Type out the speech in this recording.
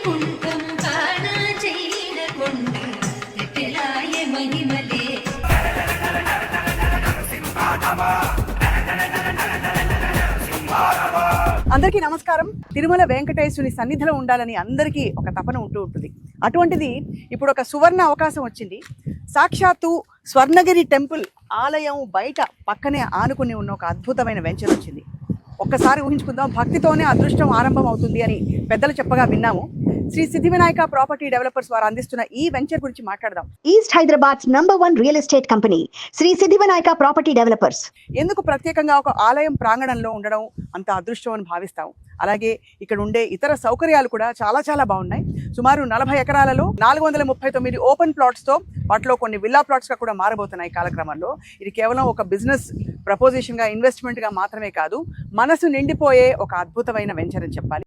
కుంకము కాణ చేయకుండా ఎట్టెలాయే మహిమలే. అందరికీ నమస్కారం. తిరుమల వెంకటేశ్వరుని సన్నిధిలో ఉండాలని అందరికీ ఒక తపన ఉంటుంది. అటువంటిది ఇప్పుడు ఒక సువర్ణ అవకాశం వచ్చింది. సాక్షాత్తు స్వర్ణగిరి టెంపుల్ ఆలయం బయట పక్కనే ఆనుకుని ఉన్న ఒక అద్భుతమైన వెంచర్ వచ్చింది. ఒక్కసారి ఊహించుకుందాం, భక్తితోనే అదృష్టం ఆరంభం అవుతుంది అని పెద్దలు చెప్పగా విన్నాము. శ్రీ సిద్ధి వినాయక ప్రాపర్టీ డెవలపర్స్ వారు అందిస్తున్న ఈ వెంచర్ గురించి మాట్లాడదాం. ఈస్ట్ హైదరాబాద్'s #1 real estate company Shri Siddhi Vinayaka property developers. ఎందుకు ప్రత్యేకంగా ఒక ఆలయం ప్రాంగణంలో ఉండడం అంత అదృష్టం అని భావిస్తాం. అలాగే ఇక్కడ ఉండే ఇతర సౌకర్యాలు కూడా చాలా బాగున్నాయి. సుమారు 40 ఎకరాలలో 439 ఓపెన్ ప్లాట్స్తో వాటిలో కొన్ని విల్లా ప్లాట్స్గా కూడా మారబోతున్నాయి కాలక్రమంలో. ఇది కేవలం ఒక బిజినెస్ ప్రపోజిషన్గా, ఇన్వెస్ట్మెంట్గా మాత్రమే కాదు, మనసు నిండిపోయే ఒక అద్భుతమైన వెంచర్ అని చెప్పాలి.